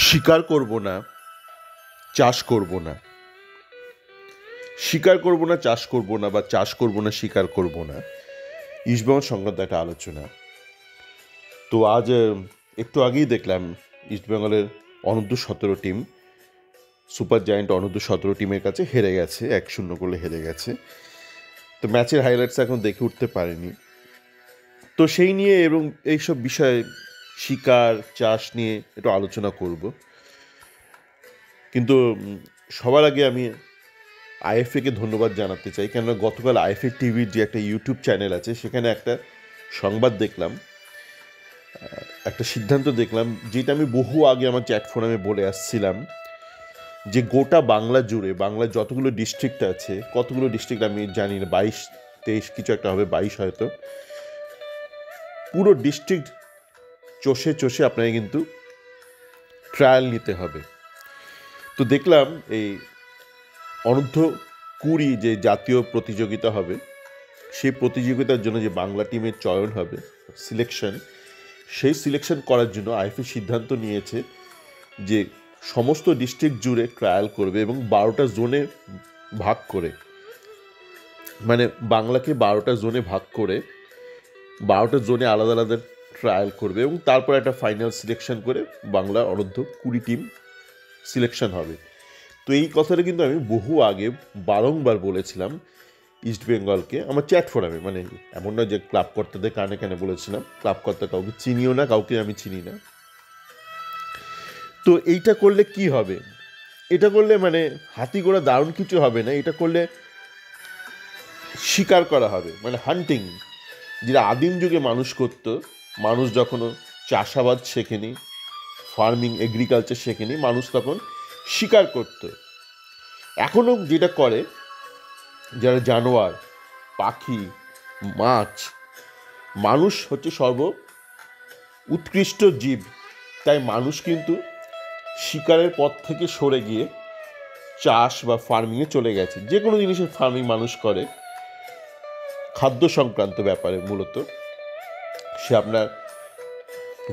শিকার করব না, চাষ করব না। শিকার করব না, চাষ করব না, বা চাষ করব না, শিকার করব না, ইস্টবেঙ্গল সংক্রান্ত একটা আলোচনা। তো আজ একটু আগেই দেখলাম ইস্টবেঙ্গলের অনূর্ধ্ব-17 টিম সুপার জায়ান্ট অনূর্ধ্ব-17 টিমের কাছে হেরে গেছে, 1-0 গোলে হেরে গেছে। তো ম্যাচের হাইলাইটস এখন দেখে উঠতে পারিনি। তো সেই নিয়ে এবং এইসব বিষয়ে শিকার চাষ নিয়ে একটু আলোচনা করব। কিন্তু সবার আগে আমি আইএফএকে ধন্যবাদ জানাতে চাই, কেননা গতকাল আইএফএ টিভির যে একটা ইউটিউব চ্যানেল আছে সেখানে একটা সংবাদ দেখলাম, একটা সিদ্ধান্ত দেখলাম, যেটা আমি বহু আগে আমার চ্যাট ফোরামে বলে আসছিলাম, যে গোটা বাংলা জুড়ে, বাংলার যতগুলো ডিস্ট্রিক্ট আছে, কতগুলো ডিস্ট্রিক্ট আমি জানি না, 22-23 কিছু একটা হবে, 22 হয়তো, পুরো ডিস্ট্রিক্ট চষে চষে আপনাকে কিন্তু ট্রায়াল নিতে হবে। তো দেখলাম এই অনূর্ধ্ব-20 যে জাতীয় প্রতিযোগিতা হবে, সেই প্রতিযোগিতার জন্য যে বাংলা টিমের চয়ন হবে, সিলেকশন, সেই সিলেকশন করার জন্য আইএফএ সিদ্ধান্ত নিয়েছে যে সমস্ত ডিস্ট্রিক্ট জুড়ে ট্রায়াল করবে এবং 12টা জোনে ভাগ করে, মানে বাংলাকে 12টা জোনে ভাগ করে 12টা জোনে আলাদা আলাদা ট্রায়াল করবে এবং তারপর একটা ফাইনাল সিলেকশন করে বাংলা অনূর্ধ্ব-20 টিম সিলেকশন হবে। তো এই কথাটা কিন্তু আমি বহু আগে বারংবার বলেছিলাম ইস্টবেঙ্গলকে আমার চ্যাট ফোরামে, মানে এমন না যে ক্লাব কর্তাদের কানে কানে বলেছিলাম, ক্লাব কর্তা কাউকে চিনিও না, কাউকে আমি চিনি না। তো এইটা করলে কি হবে? এটা করলে মানে হাতি ঘোড়া দারুণ কিছু হবে না, এটা করলে শিকার করা হবে, মানে হান্টিং, যেটা আদিম যুগে মানুষ করত। মানুষ যখন চাষাবাদ শেখেনি, ফার্মিং এগ্রিকালচার শেখেনি, মানুষ তখন শিকার করত। এখনও যেটা করে যারা জানোয়ার, পাখি, মাছ, মানুষ হচ্ছে সর্ব উৎকৃষ্ট জীব, তাই মানুষ কিন্তু শিকারের পথ থেকে সরে গিয়ে চাষ বা ফার্মিংয়ে চলে গেছে। যে কোনো জিনিসের ফার্মিং মানুষ করে খাদ্য সংক্রান্ত ব্যাপারে, মূলত সে আপনার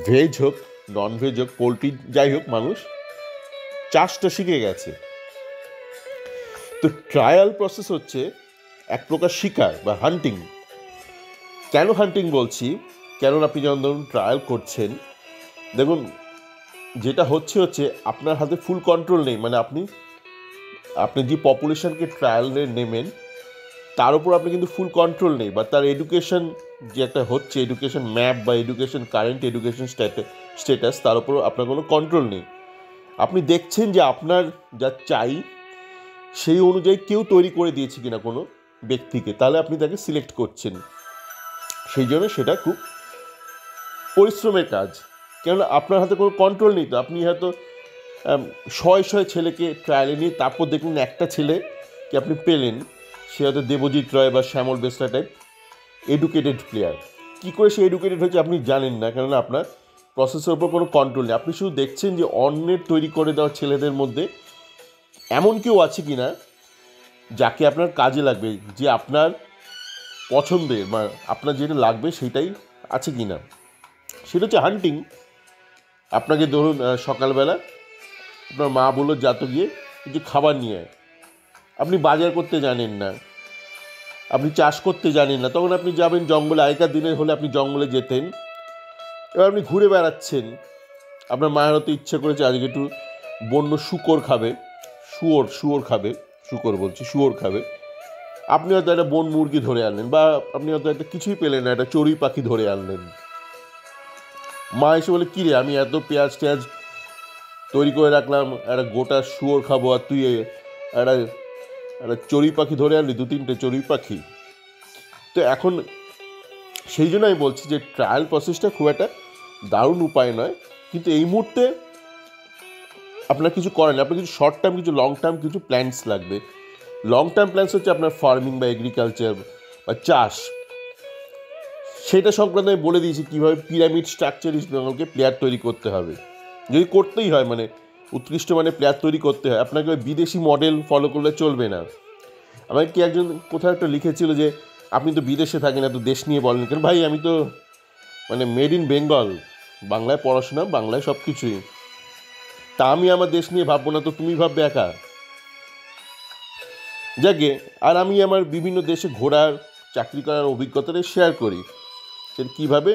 ভেজ হোক, নন ভেজ হোক, পোলট্রি, যাই হোক, মানুষ চাষটা শিখে গেছে। তো ট্রায়াল প্রসেস হচ্ছে এক প্রকার শিকার বা হান্টিং। কেন হান্টিং বলছি? কেন আপনি যখন ধরুন ট্রায়াল করছেন, দেখুন যেটা হচ্ছে আপনার হাতে ফুল কন্ট্রোল নেই, মানে আপনি যে পপুলেশনকে ট্রায়ালে নেবেন তার উপর আপনি কিন্তু ফুল কন্ট্রোল নেই, বা তার এডুকেশন যে একটা হচ্ছে, এডুকেশন ম্যাপ বা এডুকেশন কারেন্ট এডুকেশন স্ট্যাটাস, তার উপর আপনার কোনো কন্ট্রোল নেই। আপনি দেখছেন যে আপনার যা চাই সেই অনুযায়ী কেউ তৈরি করে দিয়েছে কিনা কোনো ব্যক্তিকে, তাহলে আপনি তাকে সিলেক্ট করছেন। সেই জন্য সেটা খুব পরিশ্রমের কাজ, কেননা আপনার হাতে কোনো কন্ট্রোল নেই। তো আপনি হয়তো শয়ে ছেলেকে ট্রায়ালে নিয়ে তারপর দেখুন একটা ছেলেকে আপনি পেলেন, সে হয়তো দেবজিৎ রায় বা শ্যামল বেসরা টাইপ এডুকেটেড প্লেয়ার। কী করে সে এডুকেটেড হয়েছে আপনি জানেন না, কেননা আপনার প্রসেসের ওপর কোনো কন্ট্রোল নেই। আপনি শুধু দেখছেন যে অন্যের তৈরি করে দেওয়া ছেলেদের মধ্যে এমন কেউ আছে কি না যাকে আপনার কাজে লাগবে, যে আপনার পছন্দের বা আপনার যেটা লাগবে সেটাই আছে কি না। সেটা হচ্ছে হান্টিং। আপনাকে ধরুন সকালবেলা আপনার মা বললো যা তো গিয়ে কিছু খাবার নিয়ে আয়, আপনি বাজার করতে জানেন না, আপনি চাষ করতে জানেন না, তখন আপনি যাবেন জঙ্গলে। আগেকার দিনের হলে আপনি জঙ্গলে যেতেন, এবার আপনি ঘুরে বেড়াচ্ছেন, আপনার মায়ের হয়তো ইচ্ছে করেছে আজকে একটু বন্য শুকর খাবে, শুয়োর খাবে, শুয়োর খাবে, আপনি হয়তো একটা বন মুরগি ধরে আনলেন, বা আপনি হয়তো একটা কিছুই পেলেন না, একটা চড়ুই পাখি ধরে আনলেন। মা এসে বলে, কী রে, আমি এত পেঁয়াজ টেয়াজ তৈরি করে রাখলাম, একটা গোটা শুয়োর খাবো, আর তুই একটা চড়ুই পাখি ধরে আনলি, 2-3টে চড়ুই পাখি। তো এখন সেই জন্য আমি বলছি যে ট্রায়াল প্রসেসটা খুব একটা দারুণ উপায় নয়, কিন্তু এই মুহূর্তে আপনার কিছু করেন, আপনার কিছু শর্ট টার্ম, কিছু লং টার্ম কিছু প্ল্যান্স লাগবে। লং টার্ম প্ল্যান্স হচ্ছে আপনার ফার্মিং বা এগ্রিকালচার বা চাষ, সেটা সংক্রান্ত আমি বলে দিয়েছি কীভাবে পিরামিড স্ট্রাকচার ইস্টবেঙ্গলকে প্লেয়ার তৈরি করতে হবে, যদি করতেই হয়, মানে উৎকৃষ্ট মানে প্লেয়ার তৈরি করতে হয়। আপনাকে বিদেশি মডেল ফলো করলে চলবে না। আমাকে কি একজন কোথাও একটা লিখেছিল যে আপনি তো বিদেশে থাকেন, এত দেশ নিয়ে বলেন কেন? ভাই, আমি তো মানে মেড ইন বেঙ্গল, বাংলায় পড়াশোনা, বাংলায় সব কিছুই। তা আমি আমার দেশ নিয়ে ভাববো না তো তুমি ভাববে একা? যাকে আর আমি আমার বিভিন্ন দেশে ঘোরার চাকরি করার অভিজ্ঞতাটা শেয়ার করি, সেটা কীভাবে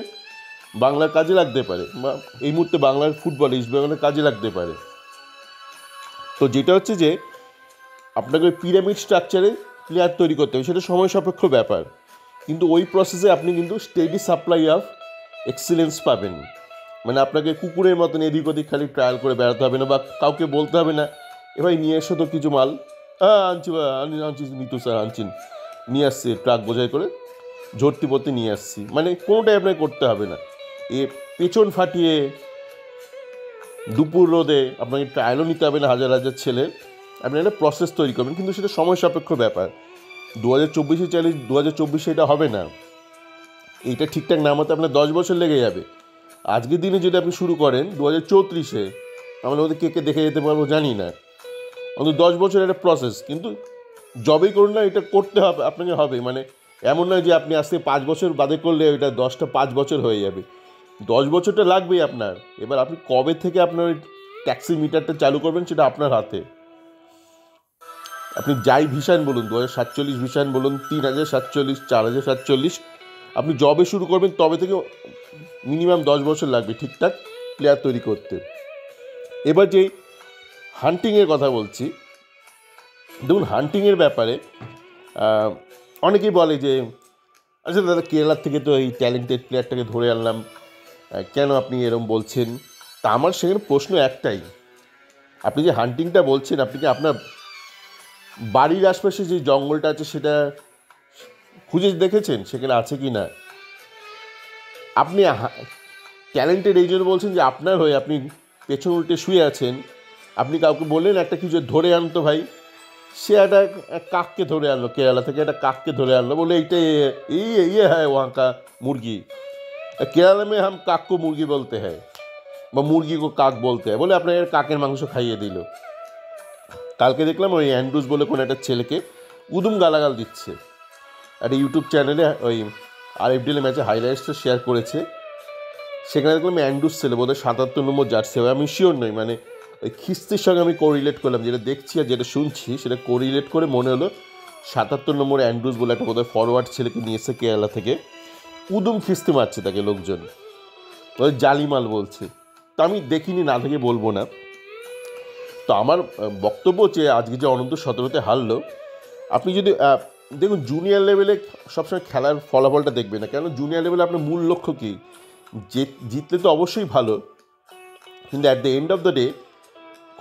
বাংলার কাজে লাগতে পারে, বা এই মুহূর্তে বাংলার ফুটবল ইস্ট বেঙ্গলের কাজে লাগতে পারে। তো যেটা হচ্ছে যে আপনাকে ওই পিরামিড স্ট্রাকচারে প্লেয়ার তৈরি করতে হবে, সেটা সময় সাপেক্ষ ব্যাপার, কিন্তু ওই প্রসেসে আপনি কিন্তু স্টেডি সাপ্লাই অফ এক্সিলেন্স পাবেন। মানে আপনাকে কুকুরের মতন এদিক ওদিক খালি ট্রায়াল করে বেড়াতে হবে না, বা কাউকে বলতে হবে না এবার নিয়ে এসো তো কিছু মাল, আনছি আনছি নিতু স্যার আনছেন, নিয়ে আসছি ট্রাক বোঝাই করে ঝর্তি পড়তে নিয়ে আসছি, মানে কোনোটাই আপনাকে করতে হবে না। এ পেছন ফাটিয়ে দুপুর রোদে আপনাকে ট্রায়ালও নিতে হবে না হাজার হাজার ছেলে, আপনি একটা প্রসেস তৈরি করবেন, কিন্তু সেটা সময় সাপেক্ষ ব্যাপার। 2024-এ চাইলে 2024-এ এটা হবে না, এইটা ঠিকঠাক নামাতে আপনার 10 বছর লেগে যাবে। আজকের দিনে যদি আপনি শুরু করেন 2034-এ, আমরা ওদের কে দেখে যেতে পারবো জানি না, অন্তত 10 বছরের একটা প্রসেস, কিন্তু জবেই করুন না এটা করতে হবে আপনাকে হবে, মানে এমন নয় যে আপনি আজকে 5 বছর বাদে করলে ওইটা 10টা 5 বছর হয়ে যাবে, 10 বছরটা লাগবেই আপনার। এবার আপনি কবে থেকে আপনার ওই ট্যাক্সি মিটারটা চালু করবেন সেটা আপনার হাতে। আপনি যাই ভিশন বলুন, 2047 ভিশন বলুন, 3047, 4047, আপনি জবে শুরু করবেন তবে থেকে মিনিমাম 10 বছর লাগবে ঠিকঠাক প্লেয়ার তৈরি করতে। এবার যে হান্টিংয়ের কথা বলছি, দেখুন হান্টিংয়ের ব্যাপারে অনেকেই বলে যে আচ্ছা দাদা কেরালার থেকে তো এই ট্যালেন্টেড প্লেয়ারটাকে ধরে আনলাম, কেন আপনি এরম বলছেন? তা আমার সেখানে প্রশ্ন একটাই, আপনি যে হান্টিংটা বলছেন, আপনি কি আপনার বাড়ির আশপাশে যে জঙ্গলটা আছে সেটা খুঁজে দেখেছেন সেখানে আছে কি না? আপনি ট্যালেন্টেড এই জন্য বলছেন যে আপনার হয়ে আপনি পেছন উল্টে শুয়ে আছেন, আপনি কাউকে বললেন একটা কিছু ধরে আনতো ভাই, সে একটা কাককে ধরে আনলো, কেরালা থেকে একটা কাককে ধরে আনলো, বলে এইটা ये है वहाँ का मुर्गी, केरला में हम काक को मुर्गी बोलते हैं, বা মুরগি কো কাক বলতে হয়, বলে আপনার কাকের মাংস খাইয়ে দিল। কালকে দেখলাম ওই অ্যান্ড্রুজ বলে কোনো একটা ছেলেকে উদুম গালাগাল দিচ্ছে, একটা ইউটিউব চ্যানেলে ওই RFDL ম্যাচে হাইলাইটসটা শেয়ার করেছে, সেখানে দেখলাম অ্যান্ড্রুজ ছেলে বোধহয় 77 নম্বর জার্সি হবে, আমি শিওর নই, মানে ওই খিস্তির সঙ্গে আমি কোরিলেট করলাম, যেটা দেখছি আর যেটা শুনছি সেটা কোরিলেট করে মনে হলো 77 নম্বর অ্যান্ড্রুজ বলে একটা বোধহয় ফরওয়ার্ড ছেলেকে নিয়ে এসে কেরালা থেকে উদুম খিস্তি মারছে তাকে লোকজন, ওই জালিমাল বলছে। তো আমি দেখিনি, না থেকে বলবো না। তো আমার বক্তব্য হচ্ছে আজকে যে অনন্ত 17-তে হারলো, আপনি যদি দেখুন জুনিয়র লেভেলে সবসময় খেলার ফলাফলটা দেখবে না, কেন জুনিয়র লেভেলে আপনার মূল লক্ষ্য কী, জিতলে তো অবশ্যই ভালো, কিন্তু at the end of the day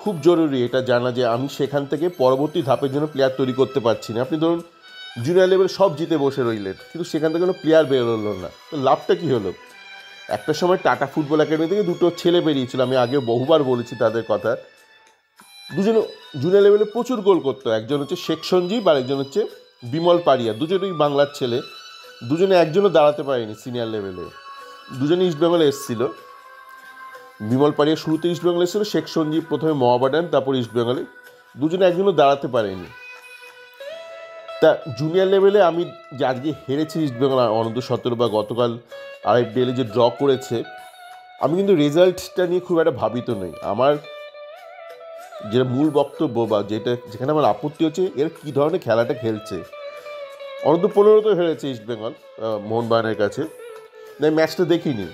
খুব জরুরি এটা জানা যে আমি সেখান থেকে পরবর্তী ধাপের জন্য প্লেয়ার তৈরি করতে পারছি না। আপনি ধরুন জুনিয়র লেভেল সব জিতে বসে রইলেন, কিন্তু সেখান থেকে কোনো প্লেয়ার বেরোলো না, তো লাভটা কী হলো? একটা সময় টাটা ফুটবল একাডেমি থেকে দুটো ছেলে বেরিয়েছিল, আমি আগে বহুবার বলেছি তাদের কথা, দুজন জুনিয়র লেভেলে প্রচুর গোল করতো, একজন হচ্ছে শেখ সঞ্জীব আর একজন হচ্ছে বিমল পাড়িয়া, দুজনেই বাংলার ছেলে, দুজনে একজনও দাঁড়াতে পারেনি সিনিয়র লেভেলে, দুজনে ইস্ট বেঙ্গলে এসেছিলো। বিমল পাড়িয়া শুরুতে ইস্ট বেঙ্গলে এসেছিলো, শেখ সঞ্জীব প্রথমে মহাবাডান তারপর ইস্ট বেঙ্গলে, দুজনে একজনও দাঁড়াতে পারেনি। তা জুনিয়র লেভেলে আমি যে আজকে হেরেছি ইস্ট বেঙ্গল অনন্ত 17 বা গতকাল RFDL যে ড্র করেছে, আমি কিন্তু রেজাল্টটা নিয়ে খুব একটা ভাবিত নই। আমার যেটা মূল বক্তব্য বা যেখানে আমার আপত্তি হচ্ছে এর কী ধরনের খেলাটা খেলছে। অনন্ত 15 তো হেরেছে ইস্ট বেঙ্গল মোহনবাগানের কাছে, তাই ম্যাচটা দেখিনি।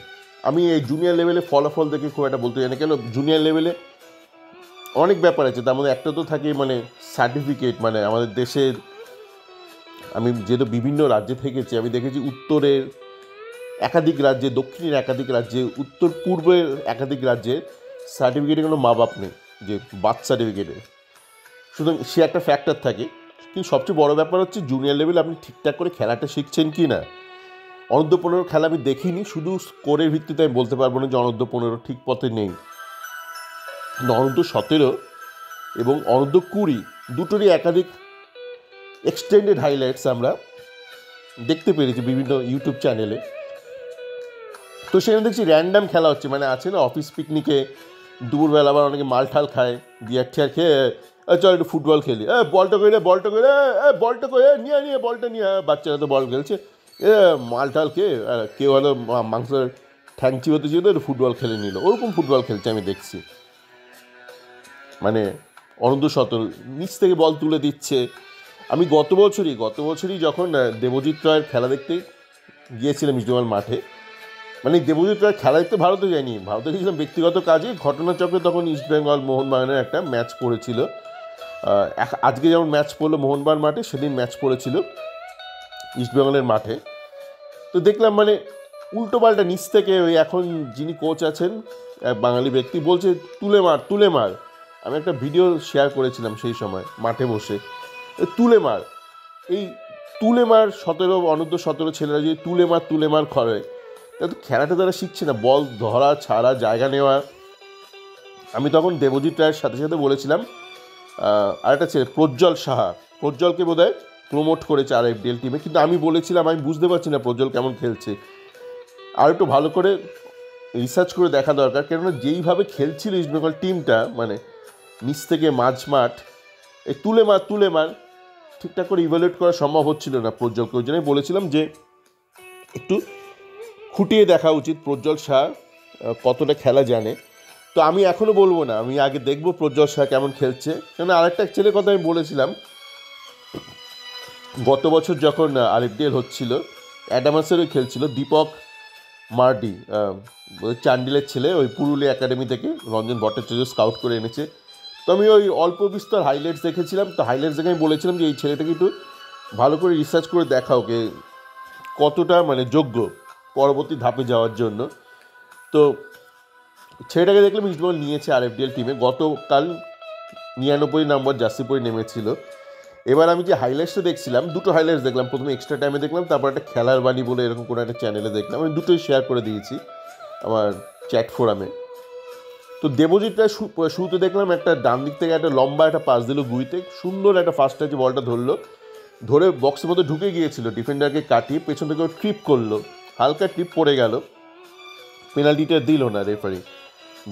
আমি এই জুনিয়র লেভেলে ফলাফল দেখে খুব একটা বলতে চাই না, কেন জুনিয়র লেভেলে অনেক ব্যাপার আছে, তার মধ্যে একটা তো থাকে মানে সার্টিফিকেট, মানে আমাদের দেশের, আমি যেহেতু বিভিন্ন রাজ্যে থেকেছি আমি দেখেছি উত্তরের একাধিক রাজ্যে, দক্ষিণের একাধিক রাজ্যে, উত্তর পূর্বের একাধিক রাজ্যে সার্টিফিকেটে কোনো মা বাপ নেই, যে বার্থ সার্টিফিকেটে, সুতরাং সে একটা ফ্যাক্টর থাকে। কিন্তু সবচেয়ে বড় ব্যাপার হচ্ছে জুনিয়র লেভেলে আপনি ঠিকঠাক করে খেলাটা শিখছেন কি না। অনূর্ধ্ব 15 খেলা আমি দেখিনি, শুধু স্কোরের ভিত্তিতে আমি বলতে পারবো না যে অনূর্ধ্ব 15 ঠিক পথে নেই, কিন্তু অনূর্ধ্ব 17 এবং অনূর্ধ্ব 20 দুটোরই একাধিক এক্সটেন্ডেড হাইলাইটস আমরা দেখতে পেরেছি বিভিন্ন ইউটিউব চ্যানেলে। তো সেখানে দেখছি র্যান্ডাম খেলা হচ্ছে, মানে আছে না অফিস পিকনিকে দুপুরবেলা আবার অনেকে মাল ঠাল খায়, বিয়ার টিয়ার খেয়ে চল একটু ফুটবল খেলি, বলটা করে বলটা করে নিয়ে বলটা নিয়ে, বাচ্চারা তো বল খেলছে, মাল ঠাল খেয়ে কেউ হলো মাংসের ঠ্যাংচি হতে চেয়ে একটু ফুটবল খেলে নিল, ওরকম ফুটবল খেলছে আমি দেখছি। মানে অনূর্ধ্ব-17 নিচ থেকে বল তুলে দিচ্ছে। আমি গত বছরই যখন দেবজিৎ রায়ের খেলা দেখতে গিয়েছিলাম ইস্টবেঙ্গল মাঠে, মানে দেবজিৎ রায়ের খেলা দেখতে ভারতে যায়নি, ভারতে গিয়েছিলাম ব্যক্তিগত কাজে। ঘটনাচক্রে তখন ইস্টবেঙ্গল মোহনবাগানের একটা ম্যাচ পড়েছিল। আজকে যেমন ম্যাচ পড়লো মোহনবাগান মাঠে, সেদিন ম্যাচ পড়েছিল ইস্টবেঙ্গলের মাঠে। তো দেখলাম মানে উল্টো পাল্টা নিচ থেকে ওই এখন যিনি কোচ আছেন বাঙালি ব্যক্তি বলছে তুলে মার। আমি একটা ভিডিও শেয়ার করেছিলাম সেই সময় মাঠে বসে, তুলে মার, এই তুলে মার 17 ছেলেরা যদি তুলে মার করে, তাহলে তো খেলাটা তারা শিখছে না, বল ধরা ছাড়া জায়গা নেওয়া। আমি তখন দেবজিৎ রায়ের সাথে সাথে বলেছিলাম আরেকটা ছেলে প্রজ্জ্বলকে বোধহয় প্রমোট করেছে RFDL টিমে, কিন্তু আমি বলেছিলাম আমি বুঝতে পারছি না প্রজ্জ্বল কেমন খেলছে, আর একটু ভালো করে রিসার্চ করে দেখা দরকার। কেননা যেইভাবে খেলছিল ইস্টবেঙ্গল টিমটা, মানে নিচ থেকে মাঝমাঠ এই তুলে মার ঠিকঠাক করে ইভ্যালুয়েট করা সম্ভব হচ্ছিল না প্রজ্জ্বলকে। ওই জন্যই বলেছিলাম যে একটু খুঁটিয়ে দেখা উচিত প্রজ্জ্বল শাহ কতটা খেলা জানে। তো আমি এখনও বলবো না, আমি আগে দেখবো প্রজ্জ্বল শাহ কেমন খেলছে। কেন আরেকটা ছেলের কথা আমি বলেছিলাম, গত বছর যখন RFDL হচ্ছিল অ্যাডামাসেরও খেলছিল দীপক মার্ডি, চান্ডিলের ছেলে, ওই পুরুলিয়া একাডেমি থেকে রঞ্জন ভট্টাচার্য স্কাউট করে এনেছে। তো আমি ওই অল্প বিস্তর হাইলাইটস দেখেছিলাম। তো হাইলাইটস দেখে আমি বলেছিলাম যে এই ছেলেটাকে একটু ভালো করে রিসার্চ করে দেখা, ওকে কতটা মানে যোগ্য পরবর্তী ধাপে যাওয়ার জন্য। তো ছেলেটাকে দেখলাম ইস্টবেঙ্গল নিয়েছে RFDL টিমে, গতকাল 99 নম্বর জার্সি পরে নেমেছিল। এবার আমি যে হাইলাইটসটা দেখছিলাম, দুটো হাইলাইটস দেখলাম, প্রথমে এক্সট্রা টাইমে দেখলাম, তারপর একটা খেলার বাণী বলে এরকম কোনো একটা চ্যানেলে দেখলাম। আমি দুটোই শেয়ার করে দিয়েছি আমার চ্যাট ফোরামে। তো দেবজিৎ রায় শুরুতে দেখলাম একটা ডান দিক থেকে একটা লম্বা একটা পাস দিল গুইতে, সুন্দর একটা ফার্স্ট টাচে বলটা ধরে বক্সের মধ্যে ঢুকে গিয়েছিল, ডিফেন্ডারকে কাটিয়ে পেছন থেকে ট্রিপ করলো, হালকা ট্রিপ পড়ে গেল, পেনাল্টিটা দিল না রেফারি।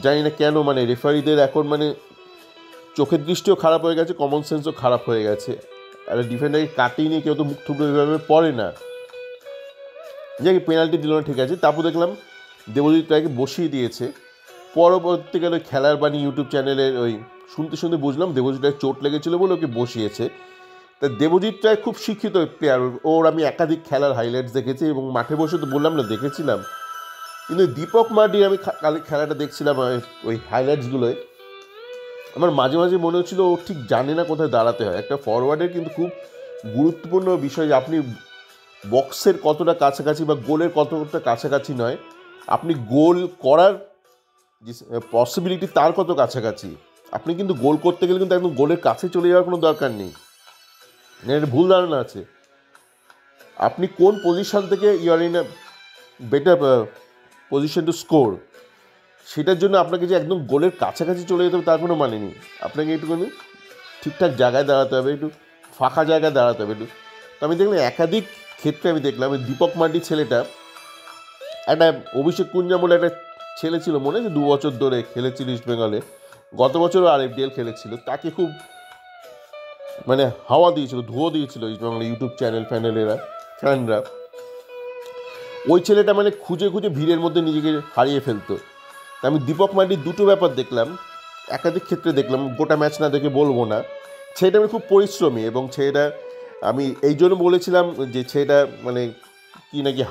জানি না কেন, মানে রেফারিদের এখন মানে চোখের দৃষ্টিও খারাপ হয়ে গেছে, কমন সেন্সও খারাপ হয়ে গেছে। আর ডিফেন্ডারকে কাটিয়ে নিয়ে কেউ তো মুখ থুবড়ে এভাবে পড়ে না। যাকে পেনাল্টি দিল না, ঠিক আছে। তারপর দেখলাম দেবজিৎ রায়কে বসিয়ে দিয়েছে। পরবর্তীকালে খেলার বাণী ইউটিউব চ্যানেলের ওই শুনতে বুঝলাম দেবজিৎ রায় চোট লেগেছিলো বলে ওকে বসিয়েছে। তা দেবজিৎ রায় খুব শিক্ষিত প্লেয়ার, ওর আমি একাধিক খেলার হাইলাইটস দেখেছি এবং মাঠে বসে তো বললাম না দেখেছিলাম। কিন্তু দীপক মার্ডির আমি কালকে খেলাটা দেখছিলাম ওই হাইলাইটসগুলোয়, আমার মাঝে মাঝে মনে হচ্ছিল ও ঠিক জানে না কোথায় দাঁড়াতে হয়। একটা ফরওয়ার্ডের কিন্তু খুব গুরুত্বপূর্ণ বিষয় যে আপনি বক্সের কতটা কাছাকাছি বা গোলের কতটা কাছাকাছি নয়, আপনি গোল করার যে পসিবিলিটি তার কত কাছাকাছি। আপনি কিন্তু গোল করতে গেলে কিন্তু একদম গোলের কাছে চলে যাওয়ার কোনো দরকার নেই, এটা ভুল ধারণা আছে। আপনি কোন পজিশন থেকে you are in a better position to score, সেটার জন্য আপনাকে যে একদম গোলের কাছাকাছি চলে যেতে হবে তার কোনো মানে নেই। আপনাকে একটুখানি ঠিকঠাক জায়গায় দাঁড়াতে হবে, একটু ফাঁকা জায়গায় দাঁড়াতে হবে একটু। তো আমি দেখলাম একাধিক ক্ষেত্রে আমি দেখলাম দীপক মার্ডি ছেলেটা, একটা অভিষেক কুঞ্জা বলে একটা ছেলে ছিল মনে যে 2 বছর ধরে খেলেছিল ইস্টবেঙ্গলে, গত বছরও RFDL খেলেছিল, তাকে খুব মানে হাওয়া দিয়েছিল, ধুয়ো দিয়েছিল ইস্টবেঙ্গলের ইউটিউব ফ্যানরা। ওই ছেলেটা মানে খুঁজে ভিড়ের মধ্যে নিজেকে হারিয়ে ফেলতো। আমি দীপক মার্ডির দুটো ব্যাপার দেখলাম, একাধিক ক্ষেত্রে দেখলাম, গোটা ম্যাচ না দেখে বলবো না। ছেলেটা আমি খুব পরিশ্রমী, এবং ছেলেটা আমি এই জন্য বলেছিলাম যে ছেলেটা মানে কি নাকি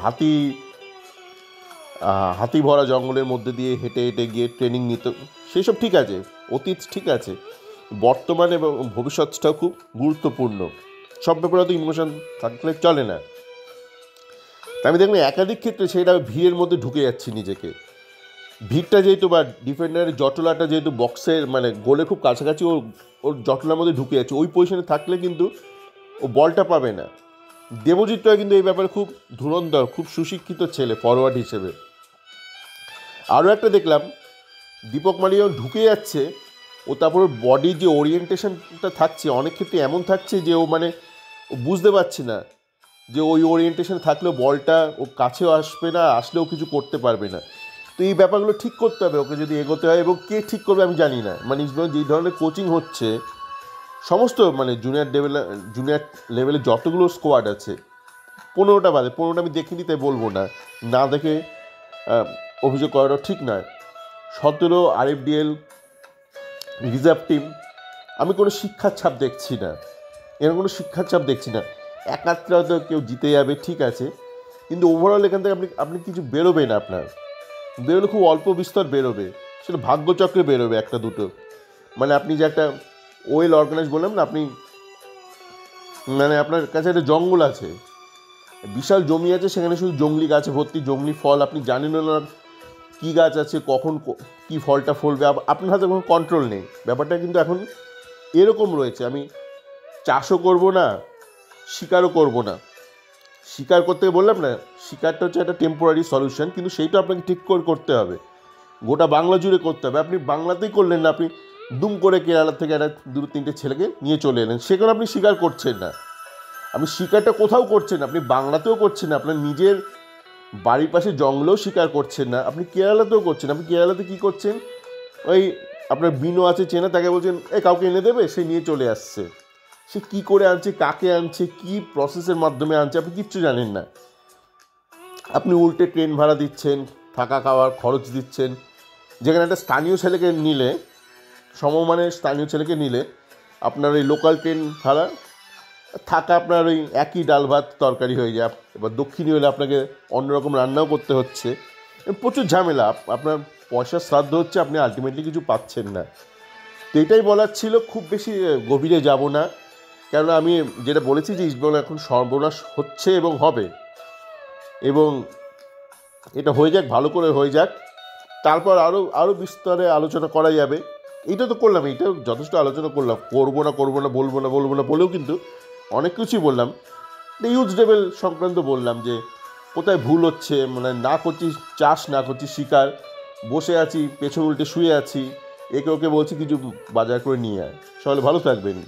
হাতি ভরা জঙ্গলের মধ্যে দিয়ে হেঁটে গিয়ে ট্রেনিং নিত, সেই সব ঠিক আছে, অতীত ঠিক আছে, বর্তমান এবং ভবিষ্যৎটাও খুব গুরুত্বপূর্ণ। সব ব্যাপারে তো ইমোশন থাকলে চলে না। তা আমি দেখলাম একাধিক ক্ষেত্রে সেটা ভিড়ের মধ্যে ঢুকে যাচ্ছি নিজেকে, ভিড়টা যেহেতু বা ডিফেন্ডারের জটলাটা যেহেতু বক্সের মানে গোলে খুব কাছাকাছি, ওর জটলার মধ্যে ঢুকে যাচ্ছে, ওই পজিশনে থাকলে কিন্তু ও বলটা পাবে না। দেবজিৎ রায় কিন্তু এই ব্যাপারে খুব ধুরন্ধর, খুব সুশিক্ষিত ছেলে ফরওয়ার্ড হিসেবে। আরও একটা দেখলাম দীপক মার্ডি যখন ঢুকে যাচ্ছে, ও তারপর বডির যে ওরিয়েন্টেশনটা থাকছে অনেক ক্ষেত্রে এমন থাকছে যে ও মানে ও বুঝতে পারছে না যে ওই ওরিয়েন্টেশন থাকলেও বলটা ও কাছেও আসবে না, আসলেও কিছু করতে পারবে না। তো এই ব্যাপারগুলো ঠিক করতে হবে ওকে যদি এগোতে হয়, এবং কে ঠিক করবে আমি জানি না। মানে যেই ধরনের কোচিং হচ্ছে সমস্ত মানে জুনিয়র লেভেলে যতগুলো স্কোয়াড আছে, 15টা বাদে 15টা আমি দেখিনি তাই বলবো না দেখে অভিযোগ করাটা ঠিক নয়। 17 RFDL রিজার্ভ টিম, আমি কোনো শিক্ষার ছাপ দেখছি না, এরকম কোনো শিক্ষার ছাপ দেখছি না। একাত্রে হয়তো কেউ জিতে যাবে, ঠিক আছে, কিন্তু ওভারঅল এখান থেকে আপনি আপনি কিছু বেরোবে না, আপনার বেরোলে খুব অল্প বিস্তর বেরোবে, সেটা ভাগ্যচক্রে বেরোবে একটা দুটো। মানে আপনি যে একটা ওয়েল অর্গানাইজ বললাম না, আপনি মানে আপনার কাছে একটা জঙ্গল আছে, বিশাল জমি আছে, সেখানে শুধু জঙ্গলি গাছে ভর্তি, জঙ্গলি ফল, আপনি জানেন না কী গাছ আছে, কখন কী ফলটা ফলবে, আপনার হাতে কোনো কন্ট্রোল নেই। ব্যাপারটা কিন্তু এখন এরকম রয়েছে। আমি চাষও করব না, শিকারও করব না। শিকার করতে বললাম না, শিকারটা হচ্ছে একটা টেম্পোরারি সলিউশন, কিন্তু সেইটা আপনাকে ঠিক করে করতে হবে, গোটা বাংলা জুড়ে করতে হবে। আপনি বাংলাতেই করলেন না, আপনি দুম করে কেরালা থেকে একটা দুটো তিনটে ছেলেকে নিয়ে চলে এলেন, সেখানে আপনি শিকার করছেন না। আপনি শিকারটা কোথাও করছেন না, আপনি বাংলাতেও করছেন না, আপনার নিজের বাড়ির পাশে জঙ্গলেও শিকার করছেন না, আপনি কেরালাতেও করছেন। আপনি কেরালাতে কী করছেন, ওই আপনার বিনো আছে চেনা, তাকে বলছেন কাউকে এনে দেবে, সে নিয়ে চলে আসছে। সে কী করে আনছে, কাকে আনছে, কী প্রসেসের মাধ্যমে আনছে, আপনি কিচ্ছু জানেন না। আপনি উল্টে ট্রেন ভাড়া দিচ্ছেন, থাকা খাওয়ার খরচ দিচ্ছেন, যেখানে একটা স্থানীয় ছেলেকে নিলে, সমমানের স্থানীয় ছেলেকে নিলে আপনার ওই লোকাল ট্রেন ভাড়া, থাকা আপনার ওই একই ডাল ভাত তরকারি হয়ে যায়। এবার দক্ষিণী হলে আপনাকে অন্যরকম রান্নাও করতে হচ্ছে, প্রচুর ঝামেলা, আপনার পয়সার শ্রাদ্ধ হচ্ছে, আপনি আলটিমেটলি কিছু পাচ্ছেন না। তো এটাই বলার ছিল, খুব বেশি গভীরে যাব না, কেননা আমি যেটা বলেছি যে ইস্টবেঙ্গল এখন সর্বনাশ হচ্ছে এবং হবে, এবং এটা হয়ে যাক, ভালো করে হয়ে যাক, তারপর আরও আরও বিস্তরে আলোচনা করা যাবে। এইটা তো করলাম, এইটা যথেষ্ট আলোচনা করলাম, করবো না বলবো না বলেও কিন্তু অনেক কিছুই বললাম। ইউথ লেভেল সংক্রান্ত বললাম যে কোথায় ভুল হচ্ছে, মানে না করছি চাষ, না করছি শিকার, বসে আছি পেছন উল্টে শুয়ে আছি, একে ওকে বলছি কিছু বাজার করে নিয়ে আয়। সবাই ভালো থাকবেন।